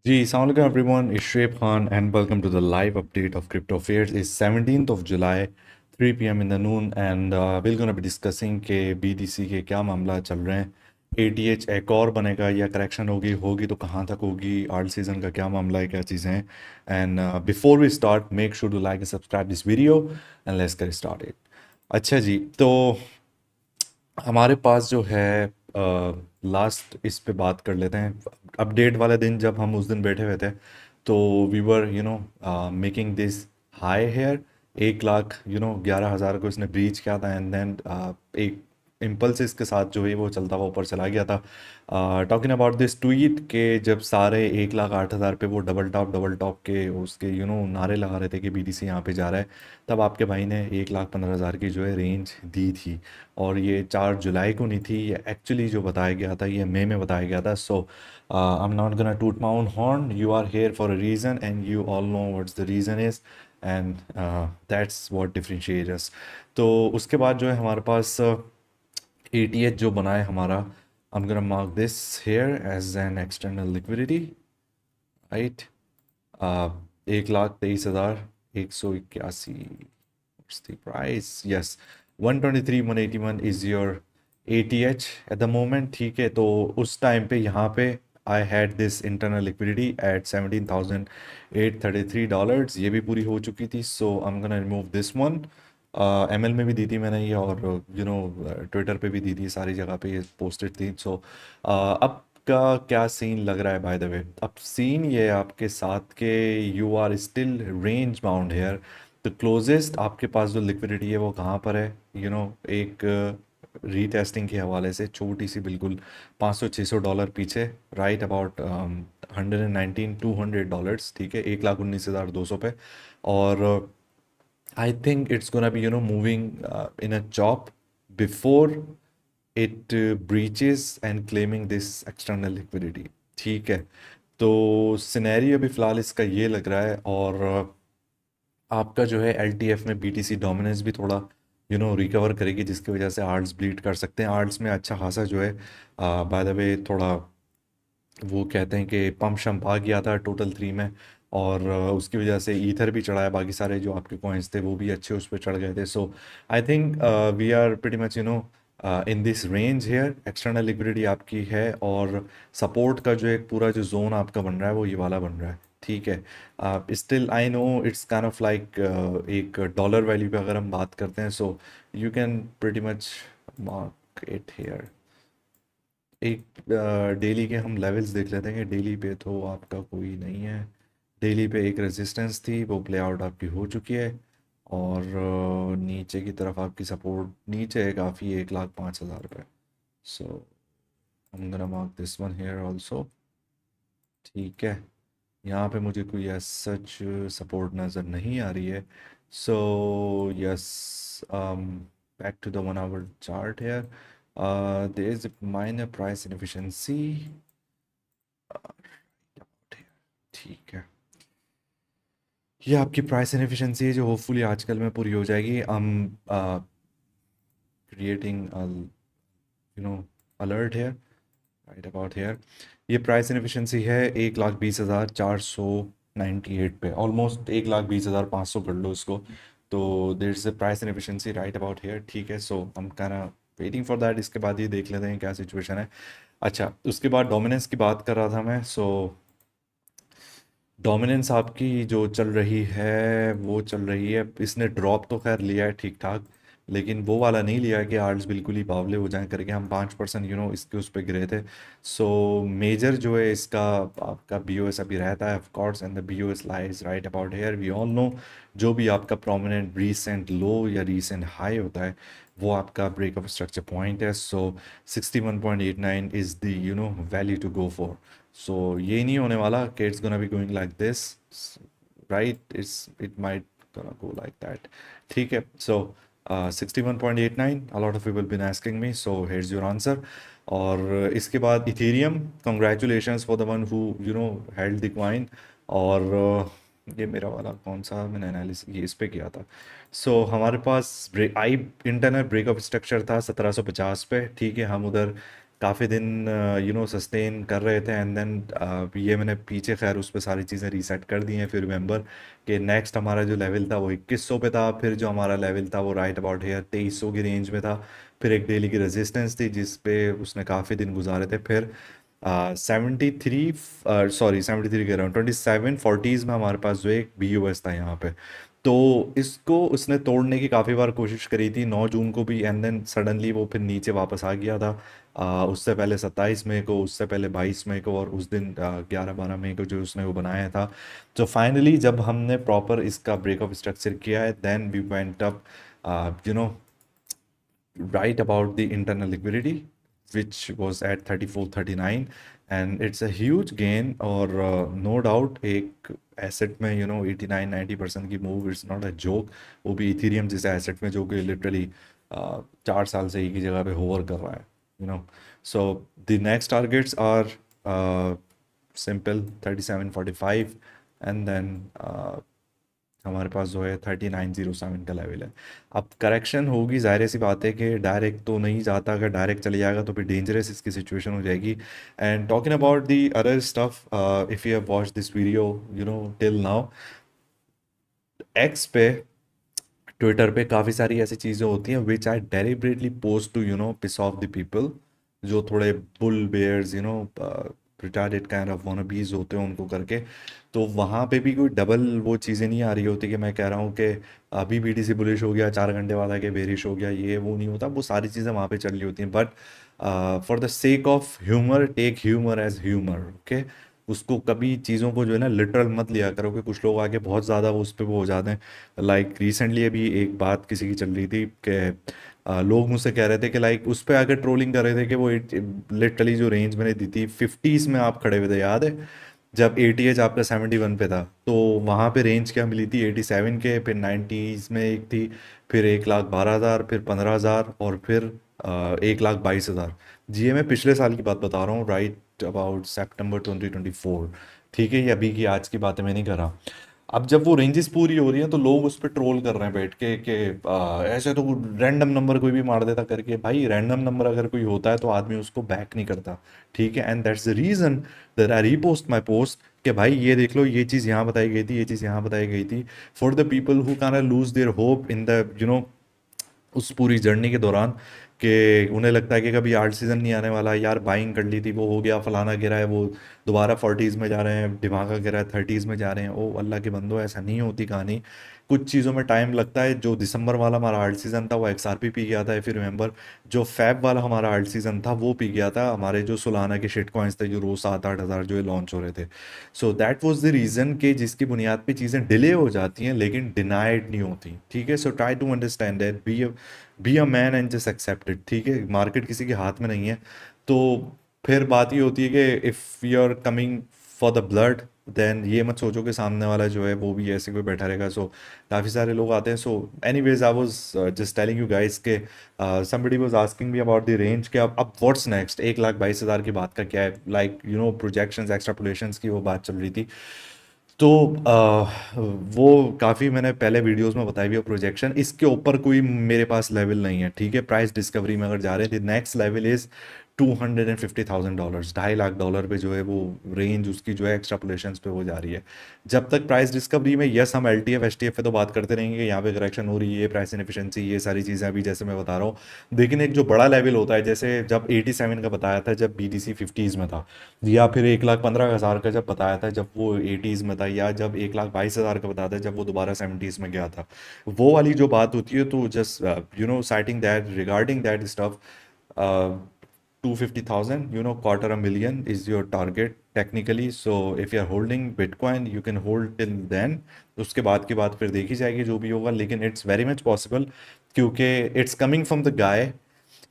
जी, अस्सलाम वालेकुम everyone, it's Shoaib Khan and welcome to the live update of crypto affairs is 17th of July 3 p.m. In the noon and we're gonna be discussing के BTC के क्या मामला चल रहे हैं। ATH एक और बनेगा या करेक्शन होगी तो कहाँ तक होगी, आर्ट सीज़न का क्या मामला है, क्या चीज़ें हैं। And before we start make sure to like and subscribe this video and let's get started. अच्छा जी, तो हमारे पास जो है लास्ट इस पे बात कर लेते हैं। अपडेट वाले दिन जब हम उस दिन बैठे हुए थे तो we were making this high here 1 lakh 11,000 को इसने ब्रीच किया था एंड देन एक इम्पल्सिस के साथ जो है वो चलता हुआ ऊपर चला गया था। टॉकिंग अबाउट दिस ट्वीट के जब सारे 1,08,000 पे वो डबल टॉप के उसके नारे लगा रहे थे कि BTC यहाँ पे जा रहा है, तब आपके भाई ने 1,15,000 की जो है रेंज दी थी। और ये 4 जुलाई को नहीं थी, ये एक्चुअली जो बताया गया था ये मई में बताया गया था। So I am not gonna toot my own horn, you are here for a reason and you all know what's the reason is and that's what differentiates us. तो उसके बाद जो है हमारे पास ATH जो बना है हमारा, I am gonna mark this here as an external liquidity, right. 1,23,181 price, yes. 123,181 is your ATH at the moment, ठीक है। तो उस टाइम पे यहाँ पे I had this internal liquidity at $17,833, ये भी पूरी हो चुकी थी। So I am gonna remove this one. ML में भी दी थी मैंने ये, और ट्विटर पे भी दी थी, सारी जगह पे ये पोस्टेड थी। सो अब का क्या सीन लग रहा है बाय द वे, अब सीन ये है आपके साथ के you are still range bound here. तो क्लोजेस्ट आपके पास जो लिक्विडिटी है वो कहाँ पर है, एक रीटेस्टिंग के हवाले से छोटी सी बिल्कुल $500-600 पीछे, राइट अबाउट 119-200 डॉलर्स, ठीक है, 1,19,200 पे। और आई think it's gonna be moving in a chop before it breaches and claiming this external liquidity, ठीक है। तो सिनेरियो अभी फ़िलहाल इसका ये लग रहा है। और आपका जो है LTF में BTC डोमिनेंस भी थोड़ा रिकवर करेगी, जिसकी वजह से आर्ट्स ब्लीड कर सकते हैं। आर्ट्स में अच्छा खासा जो है बाय द वे थोड़ा वो कहते हैं कि पंप शम्प आ गया था टोटल 3 में। और उसकी वजह से ईथर भी चढ़ा है, बाकी सारे जो आपके कॉइन्स थे वो भी अच्छे उस पर चढ़ गए थे। So I think we are pretty much in this range here, external liquidity आपकी है। और सपोर्ट का जो एक पूरा जो जोन आपका बन रहा है वो ये वाला बन रहा है, ठीक है। Still I know it's kind of like एक डॉलर वैल्यू पे अगर हम बात करते हैं, so you can pretty much mark it here. एक डेली के हम लेवल्स देख लेते हैं कि डेली पे तो आपका कोई नहीं है। डेली पे एक रेजिस्टेंस थी, वो प्ले आउट आपकी हो चुकी है। और नीचे की तरफ आपकी सपोर्ट नीचे है काफ़ी, 1,05,000 पे। सो हम gonna mark this one here also, ठीक है। यहाँ पे मुझे कोई एज सच सपोर्ट नज़र नहीं आ रही है। So yes, back to the 1 hour chart here, there is a minor price inefficiency, ठीक है। ये आपकी प्राइस इनएफिशिएंसी है जो होपफुली आजकल में पूरी हो जाएगी। क्रिएटिंग नो अलर्ट है राइट अबाउट हेयर। ये प्राइस इनएफिशिएंसी है 1,20,498 पे, ऑलमोस्ट 1,20,500 कर लो इसको। तो there is a price inefficiency right about here, ठीक है। सो हम कहना वेटिंग फॉर दैट, इसके बाद ये देख लेते हैं क्या सिचुएशन है। अच्छा, उसके बाद डोमिनेंस की बात कर रहा था मैं। सो डोमिनेंस आपकी जो चल रही है वो चल रही है, इसने ड्रॉप तो खैर लिया है ठीक ठाक, लेकिन वो वाला नहीं लिया है कि आर्ट्स बिल्कुल ही बावले हो जाएं करके। हम 5% इसके उस पर गिरे थे। सो मेजर जो है इसका आपका BOS अभी रहता है of course, and the BOS lies right about here, we all know. जो भी आपका प्रोमिनेंट रीसेंट लो या रीसेंट हाई होता है वो आपका ब्रेक ऑफ स्ट्रक्चर पॉइंट है। So 61.89 is the value to go for. So ये नहीं होने वाला कि it's gonna be going like this, right, it might gonna go like that, ठीक है। So 61.89, a lot of people been asking me, so here's your answer। और इसके बाद Ethereum, congratulations for the one who held the coin। और ये मेरा वाला कौन सा मैंने एनालिसिस ये इस पे किया था। सो हमारे पास break I internal break of structure था 1750 पे, ठीक है। हम उधर काफ़ी दिन सस्टेन कर रहे थे, एंड देन ये मैंने पीछे खैर उस पर सारी चीज़ें रीसेट कर दी हैं। फिर रिमेंबर कि नेक्स्ट हमारा जो लेवल था वो 2100 पे था, फिर जो हमारा लेवल था वो राइट अबाउट हेयर 2300 की रेंज में था। फिर एक डेली की रेजिस्टेंस थी जिस पे उसने काफ़ी दिन गुजारे थे। फिर 73, सॉरी 73 कह रहा हूँ, 2740s में हमारे पास जो एक BUS था यहाँ पे। तो इसको उसने तोड़ने की काफ़ी बार कोशिश करी थी 9 जून को भी, एंड देन सडनली वो फिर नीचे वापस आ गया था। उससे पहले 27 मई को, उससे पहले 22 मई को, और उस दिन 11-12 मई को जो उसने वो बनाया था। तो फाइनली जब हमने प्रॉपर इसका ब्रेकअप स्ट्रक्चर किया है, then we went up you know right about the internal liquidity, which was at 3439, and it's a huge gain, और no doubt एक एसेट में 89-90% की move, it's not a joke. वो भी इथीरियम जैसे एसेट में जो कि लिटरली 4 साल से एक ही जगह पे होवर कर रहा है, you know. So the next targets are simple 3745, and then हमारे पास जो है 3907 का लेवल है। अब करेक्शन होगी, जाहिर सी बात है कि डायरेक्ट तो नहीं जाता, अगर डायरेक्ट चले जाएगा तो फिर डेंजरस इसकी सिचुएशन हो जाएगी। And talking about the other stuff, if you have watch this video till now, X पे, ट्विटर पे काफ़ी सारी ऐसी चीज़ें होती हैं which I deliberately post to piss off the people, जो थोड़े bull bears retarded kind of wannabes होते हैं उनको करके। तो वहाँ पे भी कोई डबल वो चीज़ें नहीं आ रही होती कि मैं कह रहा हूँ कि अभी BTC बुलिश हो गया, 4 घंटे बाद आके बेरिश हो गया, ये वो नहीं होता। वो सारी चीज़ें वहाँ पे चल रही होती हैं, but for the sake of humour, take humour as humour, okay. उसको कभी चीज़ों को जो है ना लिटरल मत लिया करो, कि कुछ लोग आके बहुत ज़्यादा वो उस पर वो हो जाते हैं। लाइक रिसेंटली अभी एक बात किसी की चल रही थी कि लोग मुझसे कह रहे थे कि लाइक उस पर आके ट्रोलिंग कर रहे थे कि वो लिटरली जो रेंज मैंने दी थी 50s में आप खड़े हुए थे, याद है? जब ATH आपका 71 पे था, तो वहाँ पे रेंज क्या मिली थी 87 के, फिर 90s में एक थी, फिर 1,12,000, फिर 15,000, और फिर 1,22,000। जी, मैं पिछले साल की बात बता रहा हूँ, राइट अबाउट सितंबर 2024। ठीक है, ये अभी की आज की बातें मैं नहीं कर रहा। अब जब वो रेंजेस पूरी हो रही हैं तो लोग उस पर ट्रोल कर रहे हैं बैठ के कि ऐसे तो रैंडम नंबर कोई भी मार देता करके। भाई रैंडम नंबर अगर कोई होता है तो आदमी उसको बैक नहीं करता, ठीक है। And that's the reason that I repost my post कि भाई ये देख लो, ये चीज़ यहाँ बताई गई थी, ये चीज़ यहाँ बताई गई थी, for the people who can lose their hope in the उस पूरी जर्नी के दौरान, कि उन्हें लगता है कि कभी आर्ट सीज़न नहीं आने वाला यार, बाइंग कर ली थी, वो हो गया, फलाना गिरा है, वो दोबारा 40s में जा रहे हैं, दिमागा गिरा है 30s में जा रहे हैं। ओ अल्लाह के बंदो, ऐसा नहीं होती कहानी। कुछ चीज़ों में टाइम लगता है। जो दिसंबर वाला हमारा आर्ट सीज़न था वो XRP पी गया था, फिर रिमेंबर जो फैब वाला हमारा आर्ट सीज़न था वो पी गया था हमारे जो सोलाना के शिट कॉइन्स थे, जो रोज़ 7-8 हज़ार जो लॉन्च हो रहे थे। So that was the reason कि जिसकी बुनियाद पे चीज़ें डिले हो जाती हैं लेकिन डिनाइड नहीं होती, ठीक है। So try to understand that, be a man and just accept it, ठीक है। मार्केट किसी के हाथ में नहीं है। तो फिर बात ये होती है कि if you are coming for the blood, then ये मत सोचो कि सामने वाला जो है वो भी ऐसे कोई बैठा रहेगा। सो काफ़ी सारे लोग आते हैं। So anyways I was just telling you guys के somebody was asking me about the range के अब व्हाट्स नेक्स्ट, 1,22,000 की बात का क्या है, लाइक प्रोजेक्शंस, एक्सट्रापोलेशंस की वो बात चल रही थी। तो वो काफ़ी मैंने पहले वीडियोस में बताई हुई है प्रोजेक्शन, इसके ऊपर कोई मेरे पास लेवल नहीं है, ठीक है। प्राइस डिस्कवरी में अगर जा रहे थे, नेक्स्ट लेवल इज़ $250,000, $250,000 पे जो है वो रेंज उसकी जो है एक्सट्रापोलेशंस पे वो जा रही है। जब तक प्राइस डिस्कवरी में, यस हम LTF STF पे तो बात करते रहेंगे, यहाँ पे करेक्शन हो रही है, प्राइस इनफिशिएंसी, ये सारी चीज़ें अभी जैसे मैं बता रहा हूँ। लेकिन एक जो बड़ा लेवल होता है, जैसे जब 87 का बताया था जब BTC 50s में था, या फिर 1,15,000 का जब बताया था जब वो 80s में था, या जब 1,22,000 का बताया था जब वो दोबारा 70s में गया था, वो वाली जो बात होती है, तो just citing that, regarding that stuff, 250,000, quarter a million is your target technically. So if you are holding Bitcoin, you can hold till then. उसके बाद की बात फिर देखी जाएगी जो भी होगा, लेकिन इट्स वेरी मच पॉसिबल, क्योंकि it's coming from the guy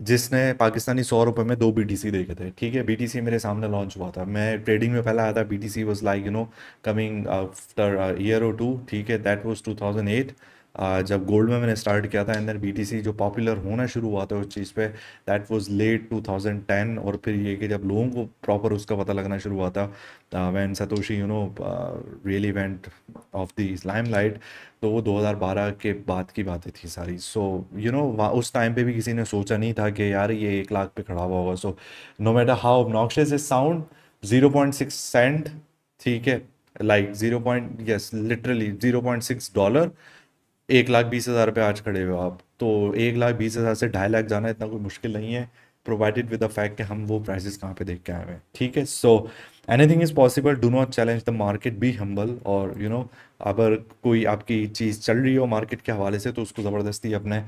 जिसने पाकिस्तानी 100 रुपये में 2 BTC देखे थे, ठीक है। BTC मेरे सामने लॉन्च हुआ था, मैं ट्रेडिंग में पहले आया था, BTC was like coming after year और टू, ठीक है। दैट वाज 2008, जब गोल्ड में मैंने स्टार्ट किया था, एंड देन बीटीसी जो पॉपुलर होना शुरू हुआ था उस चीज़ पे, दैट वाज लेट 2010। और फिर ये कि जब लोगों को प्रॉपर उसका पता लगना शुरू हुआ था, when Satoshi really went of the limelight, तो वो 2012 के बाद की बातें थी सारी। सो उस टाइम पे भी किसी ने सोचा नहीं था कि यार ये 1 लाख पे खड़ा हुआ होगा। So no matter how obnoxious is sound, 0.6 cent, ठीक है, लाइक 0.6 डॉलर, 1,20,000 पे आज खड़े हुए हो आप। तो 1,20,000 से 2.5 लाख जाना इतना कोई मुश्किल नहीं है, प्रोवाइडेड विद द फैक्ट कि हम वो प्राइसेस कहाँ पे देख के आए हुए हैं, ठीक है। So anything is possible, do not challenge the market, be humble. और अगर कोई आपकी चीज़ चल रही हो मार्केट के हवाले से, तो उसको ज़बरदस्ती अपने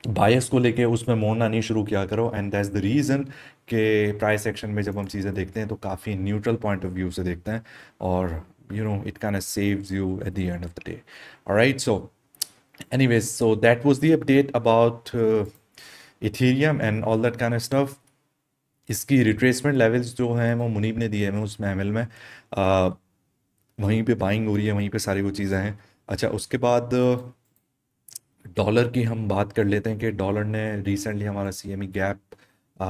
बायस को लेके उसमें मोड़ना नहीं शुरू किया करो। एंड दैट्स द रीज़न कि प्राइस एक्शन में जब हम चीज़ें देखते हैं तो काफ़ी न्यूट्रल पॉइंट ऑफ व्यू से देखते हैं, और it kind of saves you at the end of the day. All right, so anyways, so that was the update about Ethereum and all that kind of stuff. इसकी retracement levels जो हैं वो मुनीब ने दिए हैं उसमें एमएल में, वहीं पे बाइंग हो रही है, वहीं पे सारी वो चीज़ें हैं। अच्छा, उसके बाद डॉलर की हम बात कर लेते हैं कि डॉलर ने रिसेंटली हमारा सीएमई गैप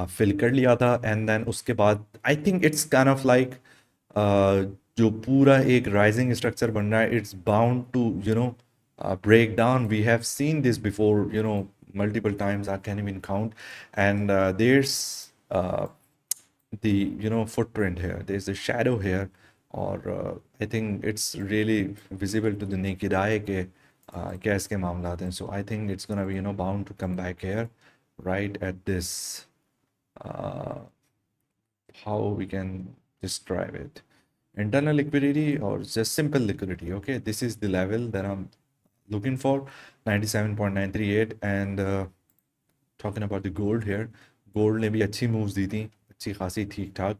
फिल कर लिया था, एंड देन उसके बाद I think it's kind of like जो पूरा एक राइजिंग स्ट्रक्चर बन रहा है, it's bound to break down. We have seen this before, multiple times. I can't even count. And there's the footprint here. There's a shadow here, or I think it's really visible to the naked eye के क्या इसके मामलात हैं. So I think it's gonna be bound to come back here, right at this. Uh, how we can describe it? Internal liquidity or just simple liquidity. Okay, this is the level that I'm looking for, 97.938. And talking about the gold here, gold ने भी अच्छी moves दी थी, अच्छी खासी ठीक ठाक।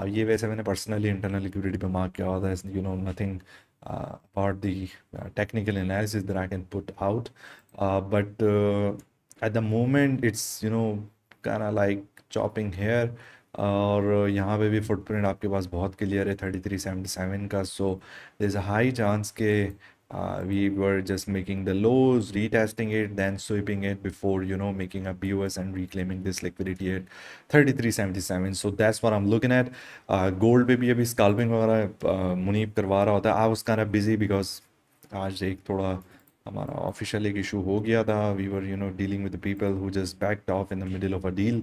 ये वैसे मैंने पर्सनली इंटरनल लिक्विडिटी पे मार्क किया हुआ था, nothing about the technical analysis that I can put out, but at the moment it's kind of like chopping here, और यहाँ पे भी फुटप्रिंट आपके पास बहुत क्लियर है 3377 का। So there is a high chance के we were just making the lows, retesting it, then sweeping it before making a BOS and reclaiming this liquidity at 3377. So that's what I'm looking at. Gold पे भी अभी scalping वगैरह मुनीब करवा रहा होता है। I was kind of busy because आज एक थोड़ा हमारा ऑफिशियल एक इशू हो गया था। We were dealing with the people who just backed off in the middle of a deal.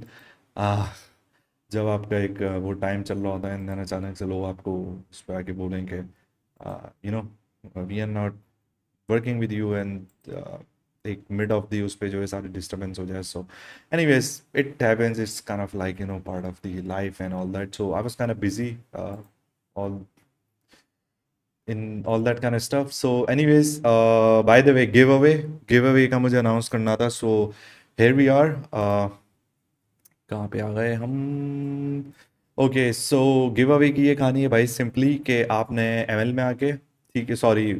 जब आपका एक वो टाइम चल रहा होता है, एंड अचानक से लोग आपको उस पर आके बोलेंगे we are not working with you, and एक मिड ऑफ दी उस पे जो है सारी डिस्टर्बेंस हो जाए। So anyways it happens, it's kind of like part of the life and all that. So I was kind of busy all in all that kind of stuff. So anyways, by the way, giveaway का मुझे announce करना था। So here we are. कहाँ पे आ गए हम? Okay, so give away की ये कहानी है भाई, सिंपली कि आपने एमएल में आके, ठीक है, सॉरी,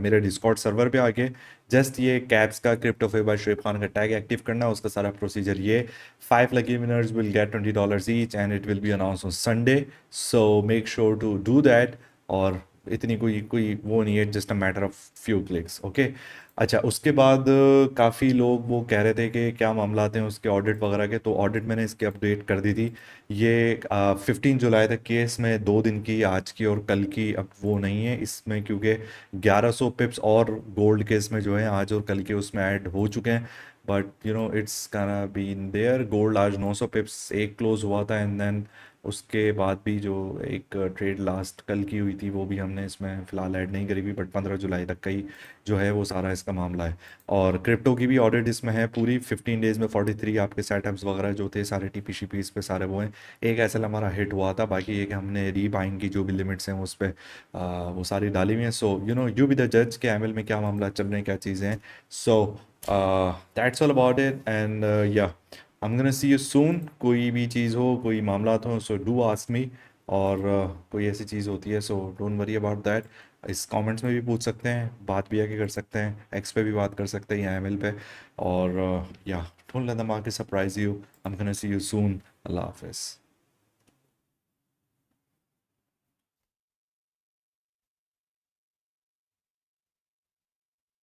मेरे डिस्कॉर्ड सर्वर पे आके जस्ट ये कैप्स का क्रिप्टो फे बाय शुएब खान का टैग एक्टिव करना है। उसका सारा प्रोसीजर ये 5 lucky winners will get $20 each, and it will be announce on Sunday. So make sure to do that. और इतनी कोई कोई वो नहीं है, just a matter of few clicks, okay. अच्छा, उसके बाद काफ़ी लोग वो कह रहे थे कि क्या मामलात हैं उसके ऑडिट वगैरह के, तो ऑडिट मैंने इसकी अपडेट कर दी थी। ये 15 जुलाई तक केस में 2 दिन की, आज की और कल की, अब वो नहीं है इसमें, क्योंकि 1100 पिप्स और गोल्ड केस में जो है आज और कल के उसमें ऐड हो चुके हैं। बट इट्स काना बीन देयर। गोल्ड आज 900 पिप्स एक क्लोज हुआ था, एंड देन उसके बाद भी जो एक ट्रेड लास्ट कल की हुई थी वो भी हमने इसमें फ़िलहाल ऐड नहीं करी हुई, बट 15 जुलाई तक का ही जो है वो सारा इसका मामला है। और क्रिप्टो की भी ऑडिट इसमें है पूरी 15 डेज़ में 43 आपके सेटअप्स वगैरह जो थे सारे टीपी पे सारे वो हैं। एक एसएल हमारा हिट हुआ था, बाकी एक हमने रीबाइंग की जो भी लिमिट्स हैं उस पर वो सारी डाली हुई हैं। सो यू बी द जज के एमएल में क्या मामला चल रहे हैं, क्या चीज़ें हैं। So that's all about it, and या I'm gonna see you soon. कोई भी चीज़ हो, कोई मामलात हो, सो डू आस्क मी। और कोई ऐसी चीज़ होती है, so don't worry about that. इस कमेंट्स में भी पूछ सकते हैं, बात भी आके कर सकते हैं, एक्स पे भी बात कर सकते हैं या एमएल पे। और या don't let the market surprise you. I'm gonna see you soon. अल्लाह हाफिज़।